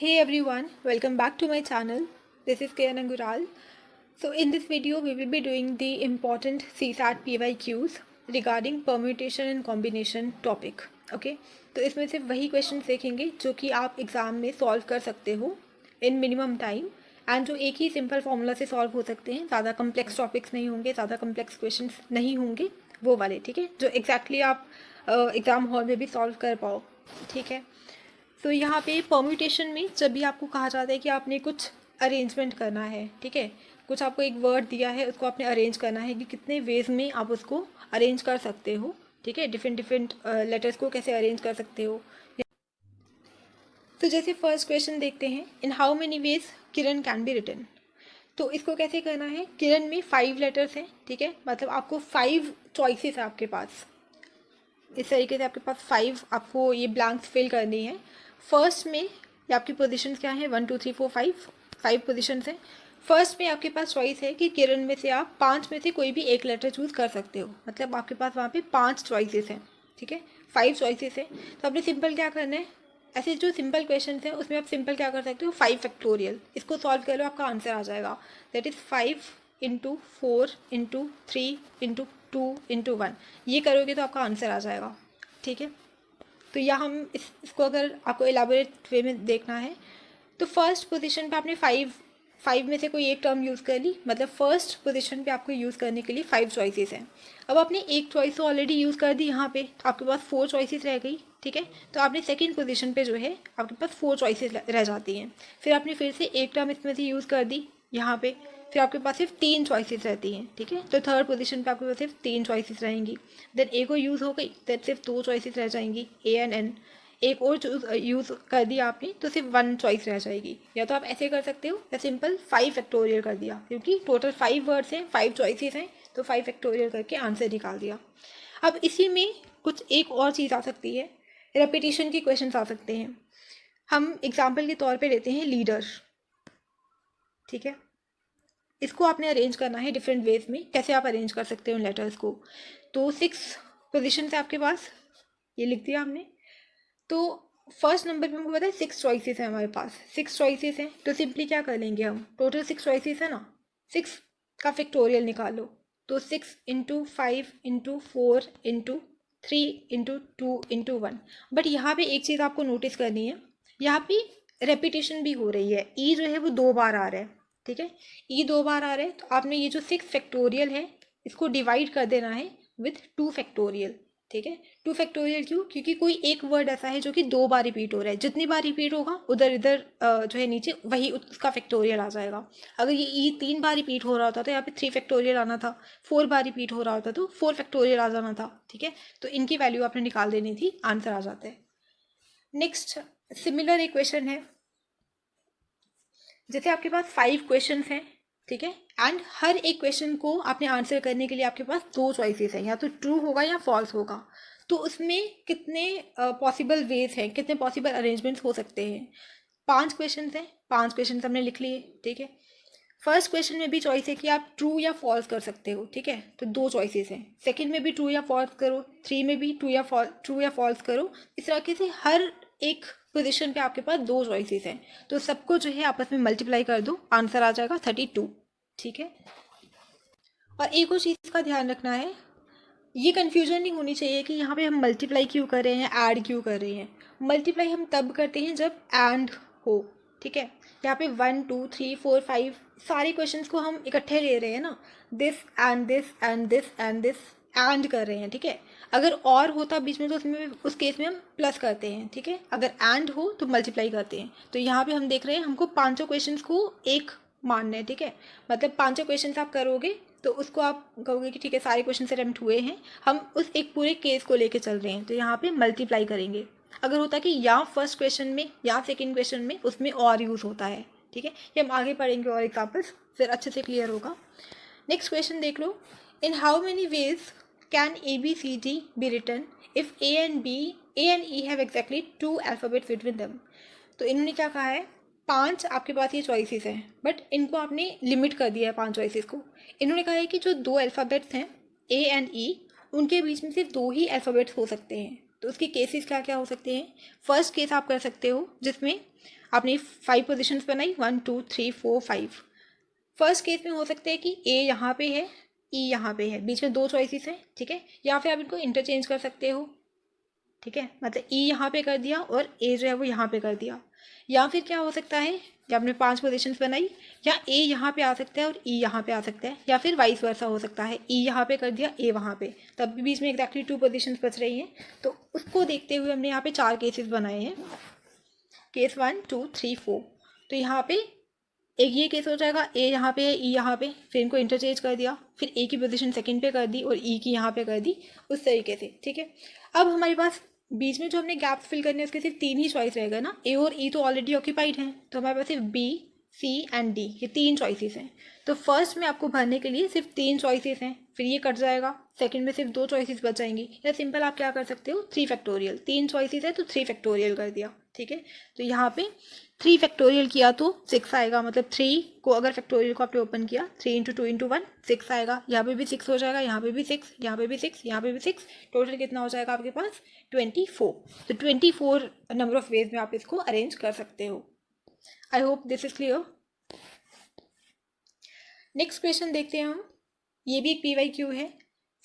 Hey everyone, welcome back to my channel. This is Kiran Angural. So in this video we will be doing the important CSAT PYQs regarding permutation and combination topic. Okay, तो इसमें से वही question देखेंगे जो कि आप exam में solve कर सकते हो इन मिनिमम टाइम एंड जो एक ही सिंपल फॉर्मूला से सॉल्व हो सकते हैं, ज़्यादा कम्प्लेक्स टॉपिक्स नहीं होंगे, ज़्यादा कम्प्लेक्स क्वेश्चन नहीं होंगे, वो वाले, ठीक है, जो एग्जैक्टली आप एग्ज़ाम हॉल में भी सॉल्व कर पाओ, ठीक है। तो यहाँ पे परम्यूटेशन में जब भी आपको कहा जाता है कि आपने कुछ अरेंजमेंट करना है, ठीक है, कुछ आपको एक वर्ड दिया है, उसको आपने अरेंज करना है कि कितने वेज में आप उसको अरेंज कर सकते हो, ठीक है, डिफरेंट लेटर्स को कैसे अरेंज कर सकते हो। तो जैसे फर्स्ट क्वेश्चन देखते हैं, in how many ways Kiran can be written. तो इसको कैसे करना है, किरण में 5 लेटर्स हैं, ठीक है, मतलब आपको 5 चॉइसेस है आपके पास। इस तरीके से आपके पास 5 आपको ये ब्लैंक्स फिल करनी है। फर्स्ट में ये आपकी पोजीशंस क्या है, 1 2 3 4 5 पोजीशंस हैं। फर्स्ट में आपके पास चॉइस है कि किरण में से आप 5 में से कोई भी एक लेटर चूज़ कर सकते हो, मतलब आपके पास वहाँ पे 5 चॉइसेस हैं, ठीक है, 5 चॉइसेस हैं। तो आपने सिंपल क्या करना है, ऐसे जो सिंपल क्वेश्चन हैं उसमें आप सिंपल क्या कर सकते हो, 5 फैक्टोरियल, इसको सॉल्व कर लो, आपका आंसर आ जाएगा। That is 5 × 4 × 3 × 2 × 1। ये करोगे तो आपका आंसर आ जाएगा, ठीक है। तो या हम इसको अगर आपको एलाबोरेट वे में देखना है तो फर्स्ट पोजीशन पे आपने 5 में से कोई एक टर्म यूज़ कर ली, मतलब फर्स्ट पोजीशन पे आपको यूज़ करने के लिए 5 चॉइसेस हैं। अब आपने एक चॉइस तो ऑलरेडी यूज़ कर दी, यहाँ पे आपके पास 4 चॉइसेस रह गई, ठीक है। तो आपने सेकंड पोजीशन पे जो है आपके पास 4 चॉइसेस रह जाती हैं। फिर आपने फिर से एक टर्म इसमें से यूज़ कर दी यहाँ पे, फिर आपके पास सिर्फ 3 चॉइसेस रहती हैं, ठीक है। तो थर्ड पोजीशन पे आपके पास सिर्फ 3 चॉइसेस रहेंगी। देन ए को यूज़ हो गई, देन सिर्फ 2 चॉइसेस रह जाएंगी, ए एंड एन। एक और यूज़ कर दिया आपने तो सिर्फ 1 चॉइस रह जाएगी। या तो आप ऐसे कर सकते हो या सिंपल 5 फैक्टोरियल कर दिया, क्योंकि टोटल 5 वर्ड्स हैं, 5 चॉइसेस हैं, तो 5 फैक्टोरियल करके आंसर निकाल दिया। अब इसी में कुछ एक और चीज़ आ सकती है, रेपिटेशन के क्वेश्चन आ सकते हैं। हम एग्जाम्पल के तौर पर लेते हैं लीडर, ठीक है। इसको आपने अरेंज करना है डिफरेंट वेज में, कैसे आप अरेंज कर सकते हो उन लेटर्स को। तो 6 पोजीशन है आपके पास, ये लिख दिया हमने। तो फर्स्ट नंबर पे हमको पता है 6 चॉइसेस हैं हमारे पास, 6 चॉइसेस हैं, तो सिंपली क्या कर लेंगे हम, टोटल 6 चॉइसेस है ना, 6 का फैक्टोरियल निकालो। तो 6 × 5 × 4 × 3 × 2 × 1। बट यहाँ पे एक चीज़ आपको नोटिस करनी है, यहाँ पे रेपिटेशन भी हो रही है, ई जो है वो 2 बार आ रहा है, ठीक है, ई 2 बार आ रहा है। तो आपने ये जो 6 फैक्टोरियल है इसको डिवाइड कर देना है विथ 2 फैक्टोरियल, ठीक है। 2 फैक्टोरियल क्यों, क्योंकि कोई एक वर्ड ऐसा है जो कि 2 बार रिपीट हो रहा है, जितनी बार रिपीट होगा उधर इधर जो है नीचे वही उसका फैक्टोरियल आ जाएगा। अगर ये ई 3 बार रिपीट हो रहा होता तो यहाँ पे 3 फैक्टोरियल आना था, 4 बार रिपीट हो रहा होता तो 4 फैक्टोरियल आ जाना था, ठीक है। तो इनकी वैल्यू आपने निकाल देनी थी, आंसर आ जाता है। नेक्स्ट सिमिलर एक क्वेश्चन है, जैसे आपके पास 5 क्वेश्चन हैं, ठीक है, एंड हर एक क्वेश्चन को आपने आंसर करने के लिए आपके पास 2 चॉइसेस हैं, या तो ट्रू होगा या फॉल्स होगा। तो उसमें कितने पॉसिबल वेज हैं, कितने पॉसिबल अरेंजमेंट्स हो सकते हैं। 5 क्वेश्चन हैं, 5 क्वेश्चन हमने लिख लिए, ठीक है। फर्स्ट क्वेश्चन में भी चॉइस है कि आप ट्रू या फॉल्स कर सकते हो, ठीक है, तो 2 चॉइसेस हैं। सेकंड में भी ट्रू या फॉल्स करो, 3 में भी ट्रू या फॉल्स करो। इस तरीके से हर एक पोजीशन पे आपके पास 2 चॉइसेस हैं, तो सबको जो है आपस में मल्टीप्लाई कर दो, आंसर आ जाएगा 32, ठीक है। और एक और चीज़ का ध्यान रखना है, ये कन्फ्यूजन नहीं होनी चाहिए कि यहाँ पे हम मल्टीप्लाई क्यों कर रहे हैं, ऐड क्यों कर रहे हैं। मल्टीप्लाई हम तब करते हैं जब एंड हो, ठीक है। यहाँ पे 1 2 3 4 5 सारे क्वेश्चंस को हम इकट्ठे ले रहे हैं ना, this and this and this and this and कर रहे हैं, ठीक है। अगर और होता बीच में तो उसमें उस केस में हम प्लस करते हैं, ठीक है। अगर एंड हो तो मल्टीप्लाई करते हैं। तो यहाँ पे हम देख रहे हैं हमको 5 क्वेश्चंस को एक मानना है, ठीक है, मतलब 5 क्वेश्चंस आप करोगे तो उसको आप कहोगे कि ठीक है सारे क्वेश्चन अटेम्प्ट हुए हैं, हम उस एक पूरे केस को लेके चल रहे हैं, तो यहाँ पे मल्टीप्लाई करेंगे। अगर होता कि या फर्स्ट क्वेश्चन में या सेकंड क्वेश्चन में उसमें और यूज़ होता है, ठीक है। ये हम आगे पढ़ेंगे और एग्जाम्पल्स, फिर अच्छे से क्लियर होगा। नेक्स्ट क्वेश्चन देख लो, in how many ways can ABCD be written if A and E have exactly 2 alphabets between them. तो इन्होंने क्या कहा है, 5 आपके पास ये चॉइसेस हैं, बट इनको आपने लिमिट कर दिया है 5 चॉइसेस को। इन्होंने कहा है कि जो 2 अल्फ़ाबेट्स हैं A एंड E, उनके बीच में सिर्फ 2 ही अल्फ़ाबेट्स हो सकते हैं। तो उसके केसेस क्या क्या हो सकते हैं। फर्स्ट केस आप कर सकते हो जिसमें आपने 5 पोजिशंस बनाई, 1 2 3 4 5। फर्स्ट केस में हो सकता है कि ए यहाँ पे है, ई यहाँ पे है, बीच में 2 चॉइसेस हैं, ठीक है। या फिर आप इनको इंटरचेंज कर सकते हो, ठीक है, मतलब ई यहाँ पे कर दिया और ए जो है वो यहाँ पे कर दिया। या फिर क्या हो सकता है कि आपने 5 पोजीशंस बनाई, या ए यहाँ पे आ सकता है और ई यहाँ पे आ सकता है, या फिर वाइस वर्सा हो सकता है, ई यहाँ पे कर दिया, ए वहाँ पे, तब भी बीच में एग्जैक्टली 2 पोजीशंस बच रही हैं। तो उसको देखते हुए हमने यहाँ पे 4 केसेस बनाए हैं, केस 1 2 3 4। तो यहाँ पे एक ये केस हो जाएगा, ए यहाँ पे है, ई यहाँ पे, फिर इनको इंटरचेंज कर दिया, फिर ए की पोजीशन सेकंड पे कर दी और ई की यहाँ पे कर दी, उस तरीके से, ठीक है। अब हमारे पास बीच में जो हमने गैप फिल करने हैं उसके सिर्फ 3 ही चॉइस रहेगा ना, ए और ई तो ऑलरेडी ऑक्यूपाइड हैं, तो हमारे पास सिर्फ बी सी एंड डी, ये 3 चॉइसेस हैं। तो फर्स्ट में आपको भरने के लिए सिर्फ 3 चॉइसेस हैं, फिर ये कट जाएगा, सेकंड में सिर्फ 2 चॉइसेस बच जाएंगी। या सिंपल आप क्या कर सकते हो, 3 फैक्टोरियल, 3 चॉइसेस है तो 3 फैक्टोरियल कर दिया, ठीक है। तो यहाँ पे 3 फैक्टोरियल किया तो 6 आएगा, मतलब 3 को अगर फैक्टोरियल को आपने ओपन किया, 3 इंटू 2 इंटू 1 6 आएगा। यहाँ पे भी 6 हो जाएगा, यहाँ पे भी 6, यहाँ पे भी 6, यहाँ पे भी 6, टोटल कितना हो जाएगा आपके पास 24। तो 24 नंबर ऑफ वेज में आप इसको अरेंज कर सकते हो। I hope this is clear. Next question देखते हैं हम, ये भी एक PYQ है।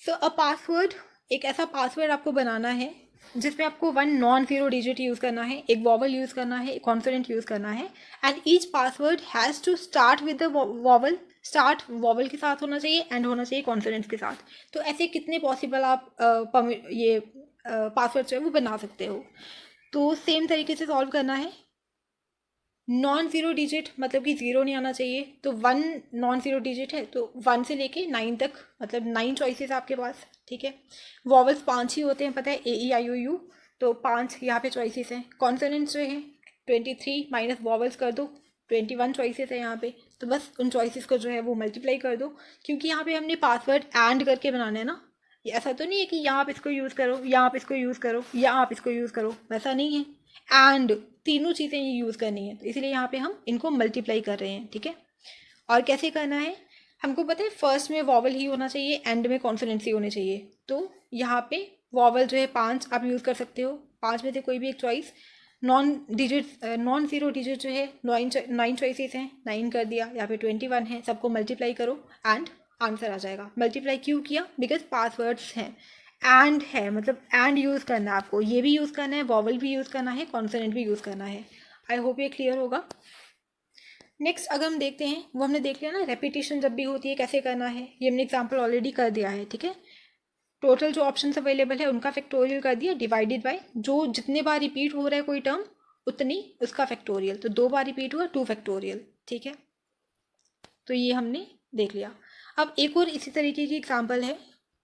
सो अ पासवर्ड, एक ऐसा पासवर्ड आपको बनाना है जिसमें आपको 1 नॉन जीरो डिजिट यूज़ करना है, एक वॉवल यूज़ करना है, एक कॉन्सोनेंट यूज़ करना है, and each password has to start with the vowel, start vowel के साथ होना चाहिए, एंड होना चाहिए कॉन्सोनेंट्स के साथ। तो ऐसे कितने पॉसिबल आप ये पासवर्ड जो है वो बना सकते हो। तो सेम तरीके से सॉल्व करना है। नॉन ज़ीरो डिजिट मतलब कि ज़ीरो नहीं आना चाहिए, तो 1 नॉन ज़ीरो डिजिट है, तो 1 से लेके 9 तक, मतलब 9 चॉइसेस आपके पास, ठीक है। वॉवल्स 5 ही होते हैं, पता है, AEIOU, तो 5 यहाँ पे चॉइसेस हैं। कॉन्सोनेंट्स जो है 23 माइनस वॉवल्स कर दो, 21 चॉइसेस है यहाँ पे। तो बस उन चॉइसेस को जो है वो मल्टीप्लाई कर दो, क्योंकि यहाँ पे हमने पासवर्ड एंड करके बनाना है ना। ये ऐसा तो नहीं है कि यहाँ आप इसको यूज़ करो, यहाँ आप इसको यूज़ करो, या आप इसको यूज़ करो, वैसा नहीं है। एंड तीनों चीज़ें ये यूज़ करनी है, तो इसलिए यहाँ पे हम इनको मल्टीप्लाई कर रहे हैं, ठीक है। और कैसे करना है, हमको पता है फर्स्ट में वॉवल ही होना चाहिए, एंड में कॉन्सोनेंट्स ही होने चाहिए। तो यहाँ पे वॉवल जो है 5 आप यूज़ कर सकते हो, 5 में से कोई भी एक चॉइस। नॉन ज़ीरो डिजिट जो है 9 चॉइसेस हैं, 9 कर दिया, यहाँ पे 21 है, सबको मल्टीप्लाई करो एंड आंसर आ जाएगा। मल्टीप्लाई क्यों किया, बिकॉज पासवर्ड्स हैं, एंड है, मतलब एंड यूज़ करना है आपको, ये भी यूज़ करना है, वॉवल भी यूज़ करना है, कॉन्सोनेंट भी यूज़ करना है। आई होप ये क्लियर होगा। नेक्स्ट अगर हम देखते हैं, वो हमने देख लिया ना रेपिटेशन जब भी होती है कैसे करना है, ये हमने एग्जाम्पल ऑलरेडी कर दिया है, ठीक है। टोटल जो ऑप्शन अवेलेबल है उनका फैक्टोरियल कर दिया, डिवाइडेड बाय जो जितने बार रिपीट हो रहा है कोई टर्म उतनी उसका फैक्टोरियल, तो 2 बार रिपीट हुआ 2 फैक्टोरियल, ठीक है। तो ये हमने देख लिया। अब एक और इसी तरीके की एग्जाम्पल है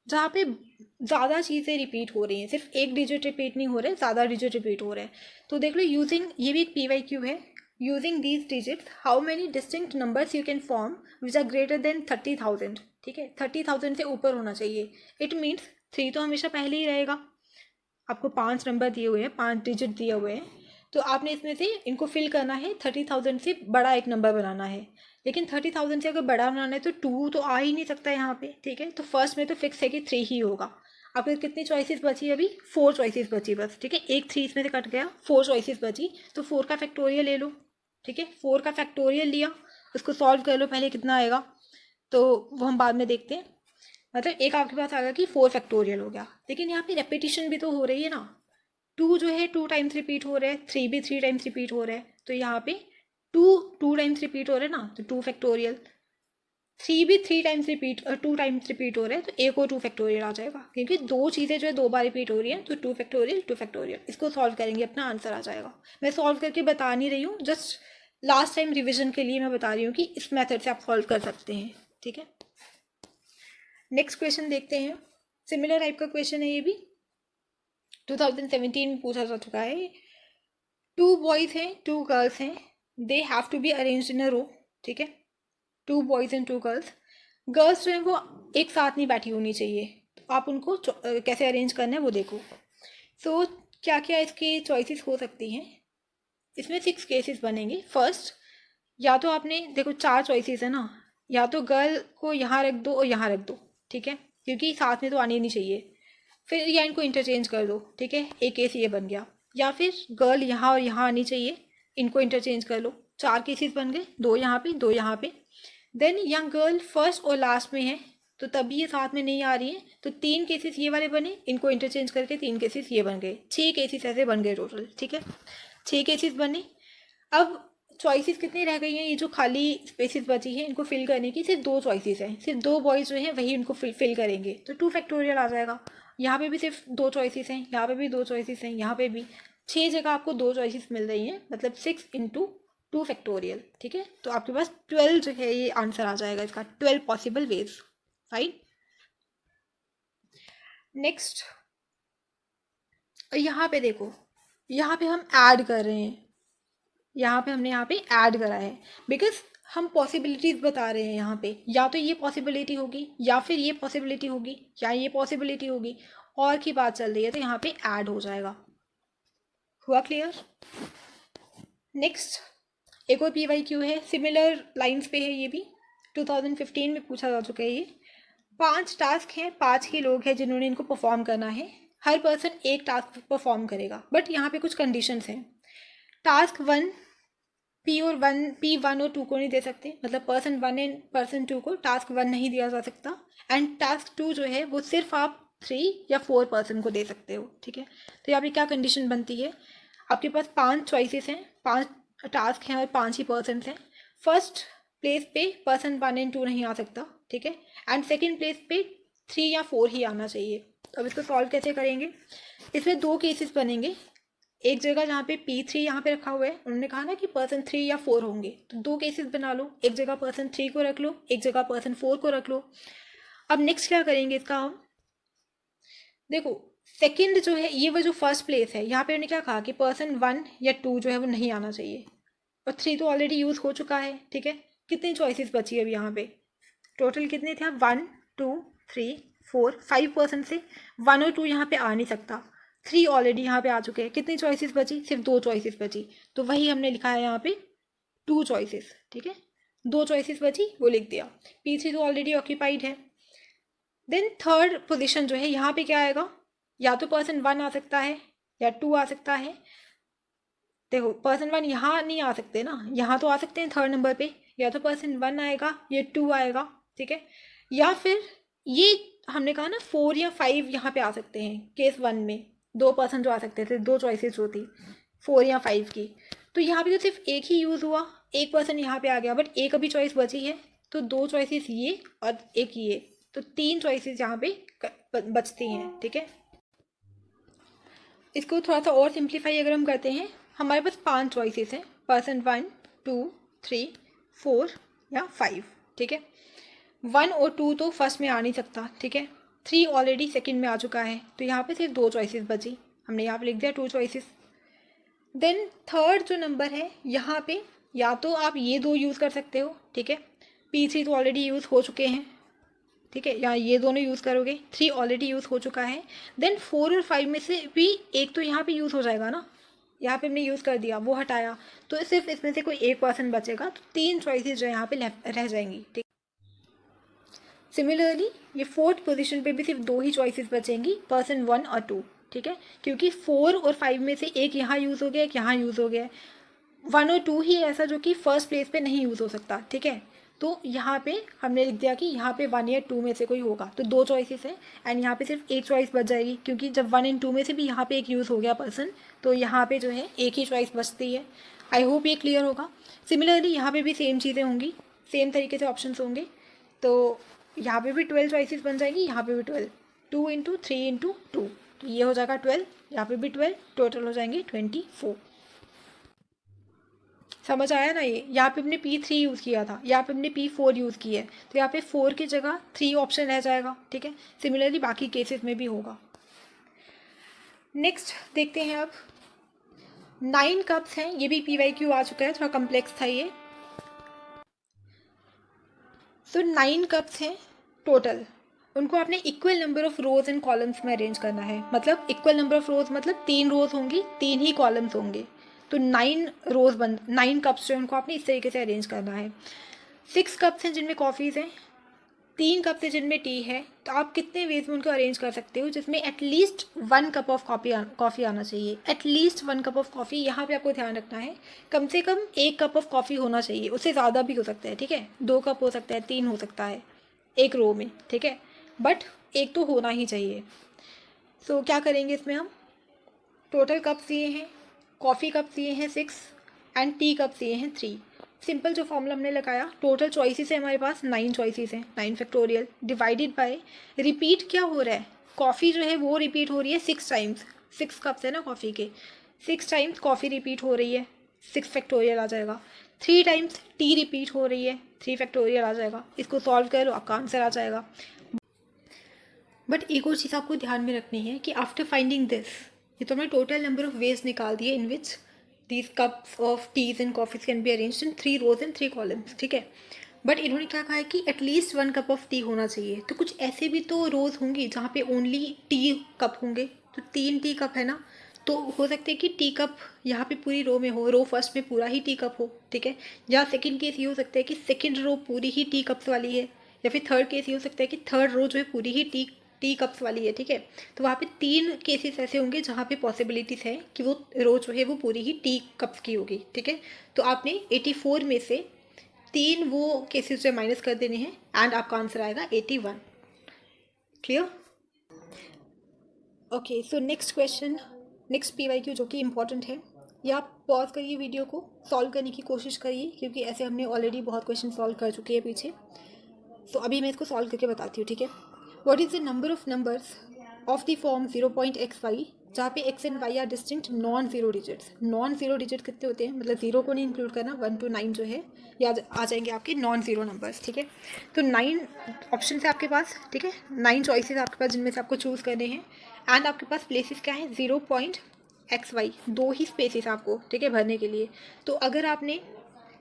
जहाँ पे ज़्यादा चीज़ें रिपीट हो रही हैं, सिर्फ एक डिजिट रिपीट नहीं हो रहे, ज़्यादा डिजिट रिपीट हो रहे हैं। तो देख लो, यूजिंग, ये भी एक PYQ है, using these digits how many distinct numbers you can form which are greater than 30,000, ठीक है। 30,000 से ऊपर होना चाहिए। इट मीन्स 3 तो हमेशा पहले ही रहेगा, आपको 5 नंबर दिए हुए हैं, 5 डिजिट दिए हुए हैं, तो आपने इसमें से इनको फिल करना है, 30,000 से बड़ा एक नंबर बनाना है। लेकिन 30,000 से अगर बड़ा बनाना है तो 2 तो आ ही नहीं सकता यहाँ पे, ठीक है। तो फर्स्ट में तो फिक्स है कि 3 ही होगा। आपके कितनी चॉइसेस बची अभी, 4 चॉइसेस बची बस, ठीक है। एक 3 इसमें से कट गया, 4 चॉइसेस बची, तो 4 का फैक्टोरियल ले लो, ठीक है। 4 का फैक्टोरियल लिया, उसको सॉल्व कर लो पहले कितना आएगा, तो वो हम बाद में देखते हैं। मतलब एक आपके पास आ गया कि 4 फैक्टोरियल हो गया, लेकिन यहाँ पे रेपिटेशन भी तो हो रही है ना। 2 जो है 2 टाइम्स रिपीट हो रहा है, 3 भी 3 टाइम्स रिपीट हो रहा है, तो यहाँ पे 2 टाइम्स रिपीट हो रहे हैं ना, तो 2 फैक्टोरियल। 3 भी 3 टाइम्स रिपीट 2 टाइम्स रिपीट हो रहे हैं, तो एक और 2 फैक्टोरियल आ जाएगा, क्योंकि 2 चीज़ें जो है 2 बार रिपीट हो रही हैं, तो 2 फैक्टोरियल 2 फैक्टोरियल, इसको सॉल्व करेंगे, अपना आंसर आ जाएगा। मैं सॉल्व करके बता नहीं रही हूँ, जस्ट लास्ट टाइम रिविजन के लिए मैं बता रही हूँ कि इस मेथड से आप सॉल्व कर सकते हैं, ठीक है। नेक्स्ट क्वेश्चन देखते हैं, सिमिलर टाइप का क्वेश्चन है, ये भी 2017 में पूछा जा चुका है। 2 बॉयज़ हैं 2 गर्ल्स हैं, they have to be arranged in a row, ठीक है। 2 बॉयज़ एंड 2 गर्ल्स, गर्ल्स जो है वो एक साथ नहीं बैठी होनी चाहिए, तो आप उनको कैसे अरेंज करना है वो देखो। सो क्या क्या इसकी चॉइसेस हो सकती हैं, इसमें 6 केसेस बनेंगे। फर्स्ट, या तो आपने देखो 4 चॉइसेस है ना, या तो गर्ल को यहाँ रख दो और यहाँ रख दो, ठीक है, क्योंकि साथ में तो आनी नहीं चाहिए। फिर या इनको इंटरचेंज कर दो, ठीक है, एक केस ये बन गया। या फिर गर्ल यहाँ और यहाँ आनी चाहिए, इनको इंटरचेंज कर लो, 4 केसेस बन गए, 2 यहाँ पे 2 यहाँ पे। देन यंग गर्ल फर्स्ट और लास्ट में है तो तभी ये साथ में नहीं आ रही है, तो 3 केसेस ये वाले बने, इनको इंटरचेंज करके 3 केसेस ये बन गए, 6 केसेस ऐसे बन गए टोटल, ठीक है, 6 केसेस बने। अब चॉइसेस कितनी रह गई हैं, ये जो खाली स्पेसेस बची हैं इनको फिल करने की सिर्फ 2 चॉइसेस हैं, सिर्फ 2 बॉयज़ जो हैं वही इनको फिल करेंगे, तो 2 फैक्टोरियल आ जाएगा। यहाँ पे भी सिर्फ 2 चॉइसेस हैं, यहाँ पे भी 2 चॉइसेस हैं, यहाँ पे भी 6 जगह आपको 2 चॉइसेस मिल रही हैं, मतलब 6 इंटू 2 फैक्टोरियल, ठीक है। तो आपके पास 12 जो है ये आंसर आ जाएगा इसका, 12 पॉसिबल वेज। फाइन। नेक्स्ट यहाँ पे देखो, यहाँ पे हम ऐड कर रहे हैं, यहाँ पे हमने यहाँ पे ऐड करा है, बिकॉज हम पॉसिबिलिटीज़ बता रहे हैं यहाँ पे, या तो ये पॉसिबिलिटी होगी या फिर ये पॉसिबिलिटी होगी या ये पॉसिबिलिटी होगी, और की बात चल रही है तो यहाँ पे ऐड हो जाएगा। हुआ क्लियर? नेक्स्ट एक और PYQ है, सिमिलर लाइंस पे है, ये भी 2015 में पूछा जा चुका है। ये 5 टास्क हैं, 5 ही लोग हैं जिन्होंने इनको परफॉर्म करना है, हर पर्सन एक टास्क परफॉर्म करेगा, बट यहाँ पे कुछ कंडीशंस हैं। टास्क 1 P और 1 और 2 को नहीं दे सकते, मतलब पर्सन 1 एंड पर्सन 2 को टास्क 1 नहीं दिया जा सकता, एंड टास्क 2 जो है वो सिर्फ आप 3 या 4 पर्सन को दे सकते हो, ठीक है। तो यहाँ पे क्या कंडीशन बनती है, आपके पास 5 चॉइसेस हैं, 5 टास्क हैं और 5 ही पर्सन हैं। फर्स्ट प्लेस पे पर्सन 1 एंड 2 नहीं आ सकता, ठीक है, एंड सेकेंड प्लेस पे 3 या 4 ही आना चाहिए। तो अब इसको सॉल्व कैसे करेंगे, इसमें 2 केसेस बनेंगे, एक जगह जहाँ पे P3 यहाँ पे रखा हुआ है, उन्होंने कहा ना कि पर्सन 3 या 4 होंगे, तो 2 केसेस बना लो, एक जगह पर्सन 3 को रख लो, एक जगह पर्सन 4 को रख लो। अब नेक्स्ट क्या करेंगे इसका हम, देखो सेकंड जो है ये वो जो फर्स्ट प्लेस है, यहाँ पे उन्होंने क्या कहा कि पर्सन 1 या 2 जो है वो नहीं आना चाहिए, और 3 तो ऑलरेडी यूज़ हो चुका है, ठीक है। कितनी चॉइसेस बची है अब यहाँ पे, टोटल कितने थे, 1 2 3 4 5 पर्सन से 1 और 2 यहाँ पे आ नहीं सकता, 3 ऑलरेडी यहाँ पे आ चुके हैं, कितनी चॉइसेस बची, सिर्फ 2 चॉइसेस बची, तो वही हमने लिखा है यहाँ पे 2 चॉइसेस, ठीक है, 2 चॉइसेस बची वो लिख दिया। P3 तो ऑलरेडी ऑक्यूपाइड है। देन थर्ड पोजीशन जो है यहाँ पे क्या आएगा, या तो पर्सन 1 आ सकता है या 2 आ सकता है। देखो पर्सन 1 यहाँ नहीं आ सकते ना, यहाँ तो आ सकते हैं थर्ड नंबर पे, या तो पर्सन 1 आएगा या 2 आएगा, ठीक है, या फिर ये हमने कहा ना 4 या 5 यहाँ पे आ सकते हैं, केस 1 में 2 पर्सन जो आ सकते थे, 2 चॉइसेस होती 4 या 5 की, तो यहाँ पे तो सिर्फ एक ही यूज़ हुआ, एक पर्सन यहाँ पे आ गया, बट एक अभी चॉइस बची है, तो 2 चॉइसेस ये और एक ये, तो 3 चॉइसेस यहाँ पे बचती हैं, ठीक है। इसको थोड़ा सा और सिंप्लीफाई अगर हम करते हैं, हमारे पास 5 चॉइसेस हैं, पर्सन 1 2 3 4 या 5, ठीक है। 1 और 2 तो फर्स्ट में आ नहीं सकता, ठीक है, 3 ऑलरेडी सेकंड में आ चुका है, तो यहाँ पे सिर्फ 2 चॉइसेस बची, हमने यहाँ पे लिख दिया 2 चॉइसेस। देन थर्ड जो नंबर है यहाँ पे, या तो आप ये 2 यूज़ कर सकते हो, ठीक है, P3 तो ऑलरेडी यूज़ हो चुके हैं, ठीक है, या ये दोनों यूज़ करोगे, 3 ऑलरेडी यूज़ हो चुका है। देन 4 और 5 में से भी एक तो यहाँ पे यूज़ हो जाएगा ना, यहाँ पे हमने यूज़ कर दिया, वो हटाया, तो सिर्फ इसमें से कोई एक पर्सन बचेगा, तो 3 चॉइसेस जो यहाँ पे रह जाएंगी, ठीक। सिमिलरली ये फोर्थ पोजीशन पे भी सिर्फ 2 ही चॉइसेस बचेंगी, पर्सन 1 और 2, ठीक है, क्योंकि 4 और 5 में से एक यहाँ यूज़ हो गया, एक यहाँ यूज़ हो गया, 1 और 2 ही ऐसा जो कि फर्स्ट प्लेस पे नहीं यूज़ हो सकता, ठीक है। तो यहाँ पे हमने लिख दिया कि यहाँ पे 1 या 2 में से कोई होगा, तो 2 चॉइसेस हैं, एंड यहाँ पे सिर्फ एक चॉइस बच जाएगी, क्योंकि जब 1 एंड 2 में से भी यहाँ पे एक यूज़ हो गया पर्सन, तो यहाँ पे जो है एक ही चॉइस बचती है। आई होप ये क्लियर होगा। सिमिलरली यहाँ पे भी सेम चीज़ें होंगी, सेम तरीके से ऑप्शन होंगे, तो यहाँ पे भी 12 चॉइसेस बन जाएगी, यहाँ पे भी 12, 2 इंटू 3 इंटू 2, तो ये हो जाएगा 12, यहाँ पे भी 12, टोटल हो जाएंगे 24। समझ आया ना ये, यहाँ पे हमने P3 यूज़ किया था, यहाँ पे हमने P4 यूज़ किया है, तो यहाँ पे 4 की जगह 3 ऑप्शन रह जाएगा, ठीक है। सिमिलरली बाकी केसेस में भी होगा। नेक्स्ट देखते हैं अब 9 कप्स हैं, ये भी PYQ आ चुका है, थोड़ा कम्प्लेक्स था ये। सो 9 कप्स हैं टोटल, उनको आपने equal number of rose and columns में अरेंज करना है, मतलब इक्वल नंबर ऑफ रोज मतलब 3 रोज होंगी, 3 ही कॉलम्स होंगे, तो 9 कप्स जो है उनको आपने इस तरीके से अरेंज करना है। 6 कप्स हैं जिनमें कॉफ़ीज़ हैं, 3 कप से जिनमें टी है, तो आप कितने वेज में उनको अरेंज कर सकते हो जिसमें एटलीस्ट 1 कप ऑफ कॉफ़ी आना चाहिए। एटलीस्ट 1 कप ऑफ कॉफ़ी, यहाँ पे आपको ध्यान रखना है कम से कम 1 कप ऑफ कॉफ़ी होना चाहिए, उससे ज़्यादा भी हो सकता है, ठीक है। 2 कप हो सकता है, 3 हो सकता है एक रो में, ठीक है, बट एक तो होना ही चाहिए। सो क्या करेंगे इसमें हम, टोटल कप्स दिए हैं, कॉफ़ी कप्स दिए हैं 6 एंड टी कप्स दिए हैं 3। सिंपल जो फॉर्मूला हमने लगाया, टोटल चॉइसेस है हमारे पास 9 चॉइसेस हैं, 9 फैक्टोरियल डिवाइडेड बाय, रिपीट क्या हो रहा है, कॉफ़ी जो है वो रिपीट हो रही है 6 टाइम्स, 6 कप्स है ना कॉफ़ी के, 6 टाइम्स कॉफ़ी रिपीट हो रही है, 6 फैक्टोरियल आ जाएगा। 3 टाइम्स टी रिपीट हो रही है, 3 फैक्टोरियल आ जाएगा। इसको सॉल्व करो, आपका आंसर आ जाएगा। बट एक और चीज़ आपको ध्यान में रखनी है कि आफ्टर फाइंडिंग दिस, ये तो हमने टोटल नंबर ऑफ वेज निकाल दिए in which these cups of teas and coffees can be arranged in 3 rows and 3 columns, ठीक है। बट इन्होंने क्या कहा है कि एटलीस्ट 1 कप ऑफ टी होना चाहिए। तो कुछ ऐसे भी तो रोज़ होंगी जहाँ पे ओनली टी कप होंगे, तो 3 टी कप है ना, तो हो सकता है कि टी कप यहाँ पे पूरी रो में हो, रो फर्स्ट में पूरा ही टी कप हो, ठीक है। या सेकंड केस ये हो सकता है कि सेकंड रो पूरी ही टी कप्स वाली है, या फिर थर्ड केस ये हो सकता है कि थर्ड रो जो है पूरी ही टी कप्स वाली है, ठीक है। तो वहाँ पे 3 केसेस ऐसे होंगे जहाँ पे पॉसिबिलिटीज़ है कि वो रो जो है वो पूरी ही टी कप्स की होगी, ठीक है। तो आपने 84 में से 3 वो केसेस जो माइनस कर देने हैं एंड आपका आंसर आएगा 81। Clear? Okay, so next question, next PYQ जो कि इम्पॉर्टेंट है, या आप पॉज करिए वीडियो को, सॉल्व करने की कोशिश करिए, क्योंकि ऐसे हमने ऑलरेडी बहुत क्वेश्चन सॉल्व कर चुके हैं पीछे। सो अभी मैं इसको सॉल्व करके बताती हूँ, ठीक है। What is the number of numbers of the form 0.xy जहाँ पे x and y are distinct non zero digits. Non zero digit कितने होते हैं, मतलब ज़ीरो को नहीं इंक्लूड करना, 1 to 9 जो है ये आ जाएंगे आपके नॉन ज़ीरो नंबर्स, ठीक है। तो 9 ऑप्शन है आपके पास, ठीक है, 9 चॉइसेस आपके पास जिनमें से आपको चूज़ करने हैं। एंड आपके पास प्लेसेस क्या है, 0.xy, 2 ही स्पेसिस आपको, ठीक है, भरने के लिए। तो अगर आपने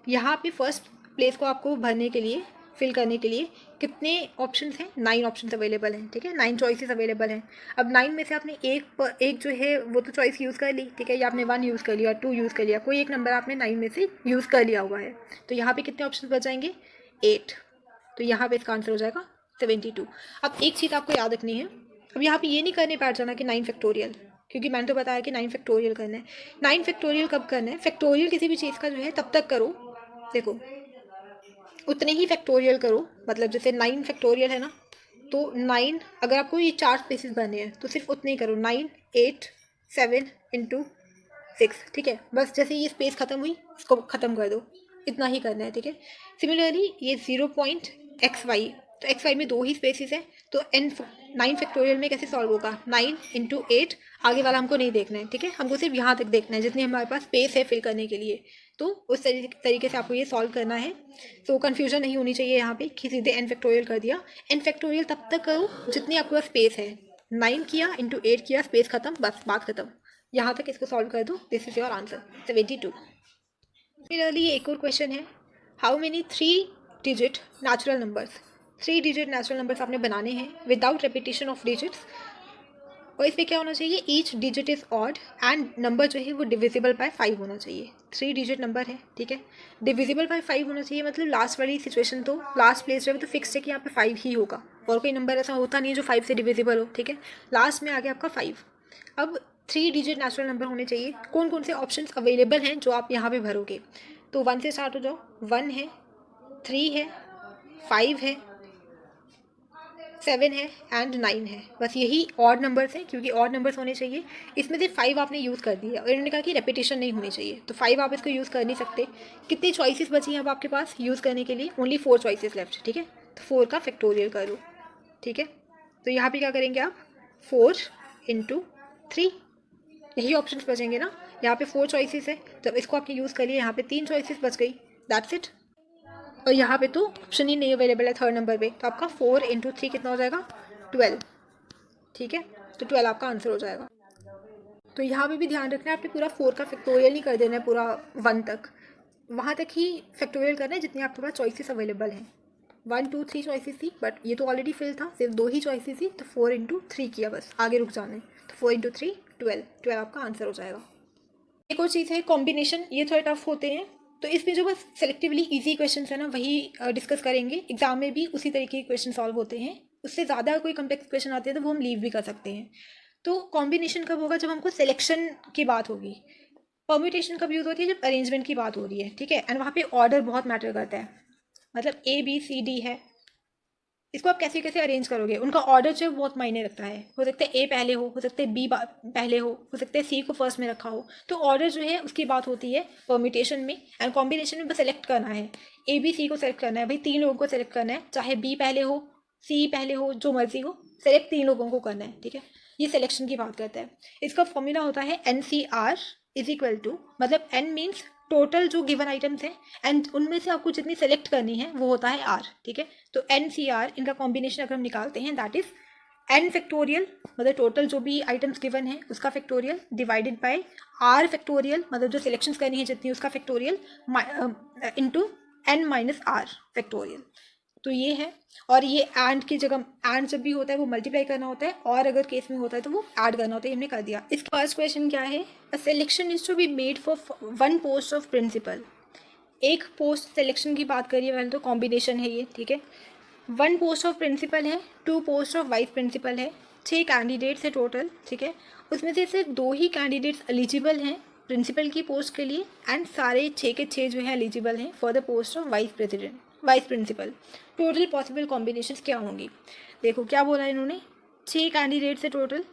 यहाँ पे फर्स्ट प्लेस को आपको भरने के लिए, फिल करने के लिए कितने ऑप्शंस हैं, 9 ऑप्शंस अवेलेबल हैं, ठीक है, 9 चॉइसेस अवेलेबल हैं। अब 9 में से आपने एक जो है वो तो चॉइस यूज़ कर ली, ठीक है, या आपने 1 यूज़ कर लिया, 2 यूज़ कर लिया, कोई एक नंबर आपने 9 में से यूज़ कर लिया हुआ है। तो यहाँ पे कितने ऑप्शन बच जाएंगे, 8। तो यहाँ पे इसका आंसर हो जाएगा 72। अब एक चीज़ आपको याद रखनी है, अब यहाँ पे ये नहीं करने बैठ जाना कि 9 फैक्टोरियल, क्योंकि मैंने तो बताया कि 9 फैक्टोरियल करना है। 9 फैक्टोरियल कब करना है, फैक्टोरियल किसी भी चीज़ का जो है तब तक करो, देखो उतने ही फैक्टोरियल करो, मतलब जैसे 9 फैक्टोरियल है ना, तो 9 अगर आपको ये 4 स्पेसिस बने हैं तो सिर्फ उतने ही करो, 9 8 7 इंटू 6, ठीक है। बस जैसे ये स्पेस खत्म हुई इसको ख़त्म कर दो, इतना ही करना है, ठीक है। सिमिलरली ये 0.xy, तो xy में 2 ही स्पेसिस है, तो 9 फैक्टोरियल में कैसे सॉल्व होगा, 9 इंटू 8, आगे वाला हमको नहीं देखना है, ठीक है, हमको सिर्फ यहाँ तक देखना है जितनी हमारे पास स्पेस है फिल करने के लिए। तो उस तरीके से आपको ये सॉल्व करना है। तो कन्फ्यूजन नहीं होनी चाहिए यहाँ पे कि सीधे n फैक्टोरियल कर दिया। n फैक्टोरियल तब तक करो जितनी आपके पास स्पेस है, 9 किया इंटू 8 किया, स्पेस खत्म, बस बात खत्म। यहाँ तक इसको सॉल्व कर दो, this is your answer 72। Similarly एक और क्वेश्चन है, how many 3 digit natural numbers, 3 digit natural numbers आपने बनाने हैं विदाउट रेपिटेशन ऑफ डिजिट्स। और इस पर क्या होना चाहिए, each digit is odd and number जो है वो डिविजिबल बाय 5 होना चाहिए। 3 डिजिट नंबर है, ठीक है, डिविजिबल बाय 5 होना चाहिए, मतलब लास्ट वाली सिचुएशन तो लास्ट प्लेस जो है तो फिक्स है कि यहाँ पे 5 ही होगा, और कोई नंबर ऐसा होता नहीं है जो 5 से डिविजिबल हो, ठीक है। लास्ट में आ गया आपका 5। अब 3 डिजिट नेचुरल नंबर होने चाहिए। कौन कौन से ऑप्शंस अवेलेबल हैं जो आप यहाँ पे भरोगे, तो 1 से स्टार्ट हो जाओ, 1 है, 3 है, 5 है, 7 है एंड 9 है। बस यही ऑड नंबर्स हैं, क्योंकि ऑड नंबर्स होने चाहिए। इसमें से 5 आपने यूज़ कर दिया और इन्होंने कहा कि रेपिटेशन नहीं होनी चाहिए, तो 5 आप इसको यूज़ कर नहीं सकते। कितनी चॉइसेस बची हैं अब आपके पास यूज़ करने के लिए, ओनली 4 चॉइसेस लेफ्ट, ठीक है। तो 4 का फैक्टोरियल कर लो, ठीक है। तो यहाँ पे क्या करेंगे आप, 4 इंटू 3, यही ऑप्शन बचेंगे ना। यहाँ पे 4 चॉइसेस है, जब इसको आपने यूज़ कर लिया, यहाँ पे 3 चॉइसेस बच गई, दैट्स इट। और यहाँ पे तो ऑप्शन ही नहीं अवेलेबल है थर्ड नंबर पे, तो आपका 4 इंटू 3 कितना हो जाएगा, 12, ठीक है। तो 12 आपका आंसर हो जाएगा। तो यहाँ पे भी ध्यान रखना है, आपने पूरा 4 का फैक्टोरियल नहीं कर देना है पूरा 1 तक, वहाँ तक ही फैक्टोरियल करना है जितनी आपके पास चॉइसेस अवेलेबल हैं। 1 2 3 चॉइसेस थी, बट ये तो ऑलरेडी फिल था, सिर्फ 2 ही चॉइसेस थी, तो 4 इंटू 3 किया, बस आगे रुक जाना है। तो 4 इंटू 3 12 आपका आंसर हो जाएगा। एक और चीज़ है कॉम्बिनेशन, ये थोड़े टफ होते हैं, तो इसमें जो बस सेलेक्टिवली इजी क्वेश्चन है ना वही डिस्कस करेंगे। एग्जाम में भी उसी तरीके के क्वेश्चन सॉल्व होते हैं, उससे ज़्यादा कोई कम्प्लेक्स क्वेश्चन आते हैं तो वो हम लीव भी कर सकते हैं। तो कॉम्बिनेशन कब होगा? जब हमको सिलेक्शन की बात होगी। परम्यूटेशन कब यूज़ होती है? जब अरेंजमेंट की बात हो रही है, ठीक है। एंड वहाँ पे ऑर्डर बहुत मैटर करता है। मतलब ABCD है, इसको आप कैसे कैसे अरेंज करोगे, उनका ऑर्डर जो है बहुत मायने रखता है। हो सकता है A पहले हो सकता है B पहले हो सकता है C को फर्स्ट में रखा हो। तो ऑर्डर जो है उसकी बात होती है परम्यूटेशन में। एंड कॉम्बिनेशन में बस सेलेक्ट करना है, ABC को सेलेक्ट करना है, भाई 3 लोगों को सेलेक्ट करना है, चाहे B पहले हो C पहले हो, जो मर्जी हो, सेलेक्ट 3 लोगों को करना है, ठीक है। ये सिलेक्शन की बात करता है। इसका फॉर्मूला होता है NCR इज इक्वल टू, मतलब N मीन्स टोटल जो गिवन आइटम्स हैं एंड उनमें से आपको जितनी सेलेक्ट करनी है वो होता है R, ठीक है। तो NCR इनका कॉम्बिनेशन अगर हम निकालते हैं दैट इज N फैक्टोरियल, मतलब टोटल जो भी आइटम्स गिवन है उसका factorial, divided by R factorial, मतलब जो सिलेक्शंस करनी है जितनी उसका factorial, into N minus R factorial. तो ये है। और ये एंड की जगह, एंड जब भी होता है वो मल्टीप्लाई करना होता है, और अगर केस में होता है तो वो ऐड करना होता है। हमने कर दिया। इसका फर्स्ट क्वेश्चन क्या है? A selection is to be made for 1 post of principal. एक पोस्ट सिलेक्शन की बात करिए पहले, तो कॉम्बिनेशन है ये, ठीक है। 1 पोस्ट ऑफ प्रिंसिपल है, 2 पोस्ट ऑफ वाइस प्रिंसिपल है, 6 कैंडिडेट्स है टोटल, ठीक है। उसमें से सिर्फ 2 ही कैंडिडेट्स एलिजिबल हैं प्रिंसिपल की पोस्ट के लिए, एंड सारे 6 के 6 जो है एलिजिबल हैं for the post of vice principal. Total possible combinations क्या होंगी? देखो क्या बोला इन्होंने, 6 कैंडिडेट्स है टोटल,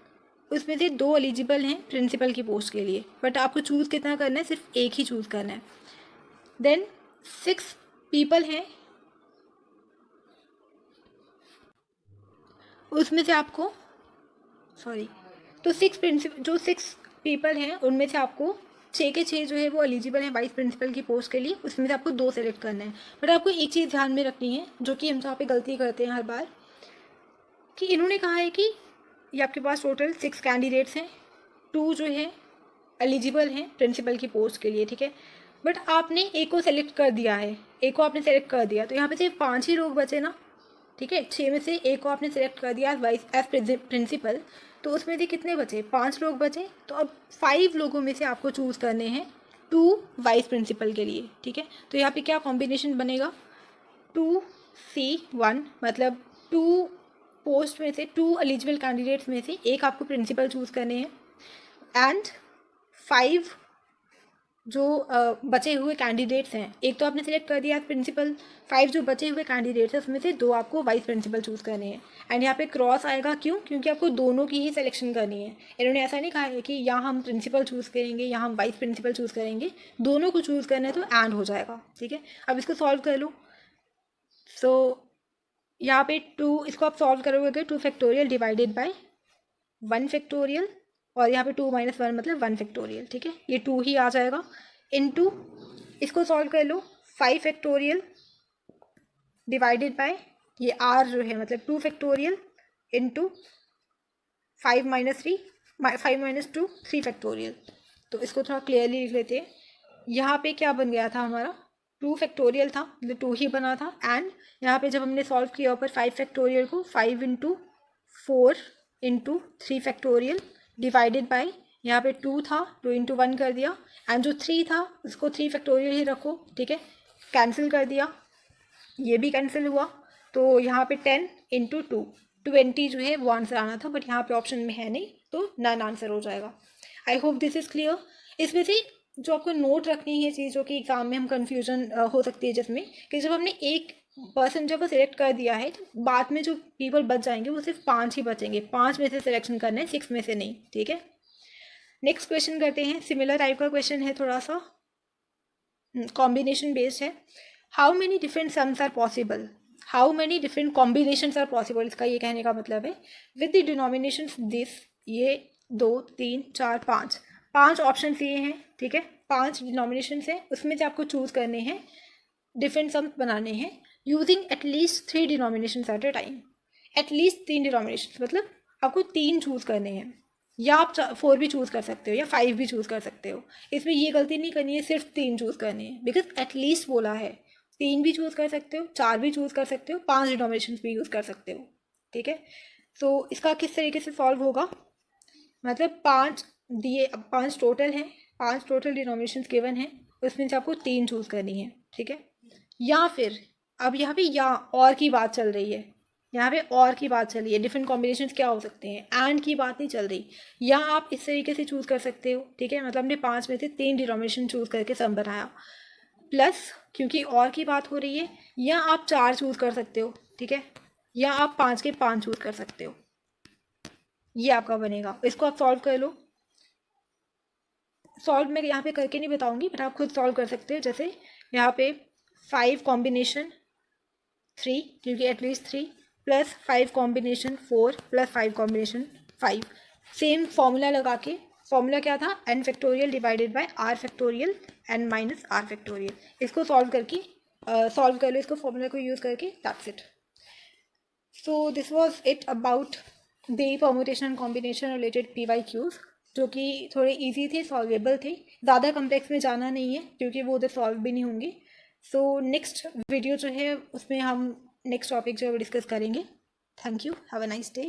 उसमें से 2 एलिजिबल हैं प्रिंसिपल की पोस्ट के लिए, बट आपको चूज़ कितना करना है? सिर्फ एक ही चूज़ करना है। देन 6 पीपल हैं, उसमें से आपको तो 6 पीपल हैं उनमें से आपको 6 के 6 जो है वो एलिजिबल हैं वाइस प्रिंसिपल की पोस्ट के लिए, उसमें से आपको 2 सेलेक्ट करना है। बट आपको एक चीज़ ध्यान में रखनी है, जो कि हम जहाँ पे गलती करते हैं हर बार, कि इन्होंने कहा है कि ये आपके पास टोटल 6 कैंडिडेट्स हैं, 2 जो है एलिजिबल हैं प्रिंसिपल की पोस्ट के लिए, ठीक है। बट आपने एक को सेलेक्ट कर दिया है, एक को आपने सेलेक्ट कर दिया, तो यहाँ पे सिर्फ 5 ही लोग बचे ना, ठीक है। 6 में से एक को आपने सेलेक्ट कर दिया एज प्रिंसिपल, तो उसमें से कितने बचे? 5 लोग बचे। तो अब 5 लोगों में से आपको चूज़ करने हैं 2 वाइस प्रिंसिपल के लिए, ठीक है। तो यहाँ पे क्या कॉम्बिनेशन बनेगा? 2C1, मतलब 2 पोस्ट में से, 2 एलिजिबल कैंडिडेट्स में से एक आपको प्रिंसिपल चूज़ करने हैं, एंड 5 जो बचे हुए कैंडिडेट्स हैं, एक तो आपने सेलेक्ट कर दिया प्रिंसिपल, 5 जो बचे हुए कैंडिडेट्स हैं उसमें से 2 आपको वाइस प्रिंसिपल चूज़ करने हैं। एंड यहाँ पे क्रॉस आएगा, क्यों? क्योंकि आपको दोनों की ही सिलेक्शन करनी है। इन्होंने ऐसा नहीं कहा है कि यहाँ हम प्रिंसिपल चूज़ करेंगे, यहाँ हम वाइस प्रिंसिपल चूज़ करेंगे, दोनों को चूज़ करना है तो एंड हो जाएगा, ठीक है। अब इसको सॉल्व कर लो। सो यहाँ पे 2, इसको आप सॉल्व करोगे 2 फैक्टोरियल डिवाइडेड बाय 1 फैक्टोरियल, और यहाँ पे 2 - 1 मतलब 1 फैक्टोरियल, ठीक है। ये 2 ही आ जाएगा, इनटू इसको सॉल्व कर लो 5 फैक्टोरियल डिवाइडेड बाय ये r जो है मतलब 2 फैक्टोरियल, इनटू 5 - 3, 5 - 2 3 फैक्टोरियल। तो इसको थोड़ा क्लियरली लिख लेते हैं। यहाँ पे क्या बन गया था हमारा? 2 फैक्टोरियल था, मतलब 2 ही बना था, एंड यहाँ पे जब हमने सॉल्व किया ऊपर 5 फैक्टोरियल को, 5 × 4 × 3 फैक्टोरियल डिवाइडेड बाय, यहाँ पे 2 था, 2 × 1 कर दिया, एंड जो 3 था उसको 3 फैक्टोरियल ही रखो, ठीक है। कैंसिल कर दिया, ये भी कैंसिल हुआ, तो यहाँ पे 10 × 2 20 जो है वो आंसर आना था, बट यहाँ पे ऑप्शन में है नहीं, तो नन आंसर हो जाएगा। I hope this is clear. इसमें से जो आपको नोट रखनी है चीज़, जो कि एग्जाम में हम कन्फ्यूजन हो सकती है जिसमें, कि जब हमने एक पर्सन जब सिलेक्ट कर दिया है तो बाद में जो पीपल बच जाएंगे वो सिर्फ 5 ही बचेंगे, 5 में से सिलेक्शन करना है, 6 में से नहीं, ठीक है। नेक्स्ट क्वेश्चन करते हैं। सिमिलर टाइप का क्वेश्चन है, थोड़ा सा कॉम्बिनेशन बेस्ड है। How many different sums are possible, how many different combinations are possible, इसका ये कहने का मतलब है विद द डिनोमिनेशंस दिस, ये 2 3 4 5 ऑप्शन ये हैं, ठीक है। 5 डिनोमिनेशंस हैं, उसमें से आपको चूज़ करने हैं, डिफरेंट सम्स बनाने हैं using at least 3 denominations at a time. At least 3 denominations मतलब आपको 3 चूज़ करने हैं, या आप 4 भी चूज़ कर सकते हो या 5 भी चूज़ कर सकते हो। इसमें ये गलती नहीं करनी है, सिर्फ 3 चूज़ करनी है, बिकॉज एटलीस्ट बोला है। 3 भी चूज़ कर सकते हो, 4 भी चूज़ कर सकते हो, 5 डिनोमिनेशन भी यूज़ कर सकते हो, ठीक है। तो इसका किस तरीके से सॉल्व होगा? मतलब 5 दिए, अब 5 टोटल हैं, 5 टोटल डिनोमिनेशन गिवन हैं, उसमें से आपको 3 चूज़ करनी है, ठीक है। या फिर अब यहाँ पे या और की बात चल रही है, यहाँ पे और की बात चल रही है, डिफरेंट कॉम्बिनेशन क्या हो सकते हैं, एंड की बात नहीं चल रही। या आप इस तरीके से चूज़ कर सकते हो, ठीक है, मतलब हमने 5 में से 3 डिनोमिनेशन चूज़ करके सम बनाया, प्लस क्योंकि और की बात हो रही है, या आप 4 चूज़ कर सकते हो, ठीक है, या आप 5 के 5 चूज़ कर सकते हो। ये आपका बनेगा। इसको आप सॉल्व कर लो। सॉल्व मैं यहाँ पे करके नहीं बताऊंगी, बट आप खुद सॉल्व कर सकते हो। जैसे यहाँ पे 5 कॉम्बिनेशन 3, क्योंकि at least 3, plus 5 combination 4, plus 5 combination 5, same formula लगा के। फॉर्मूला क्या था, n factorial divided by r factorial n minus r factorial. इसको सॉल्व करके सॉल्व कर लो, इसको फॉर्मूला को यूज़ करके, that's it. So this was it about the permutation and combination related PYQs, जो कि थोड़े इजी थे, सॉल्वेबल थे, ज़्यादा कम्प्लेक्स में जाना नहीं है क्योंकि वो उधर सॉल्व भी नहीं होंगे। सो नेक्स्ट वीडियो जो है उसमें हम नेक्स्ट टॉपिक जो है वो डिस्कस करेंगे। Thank you, have a nice day.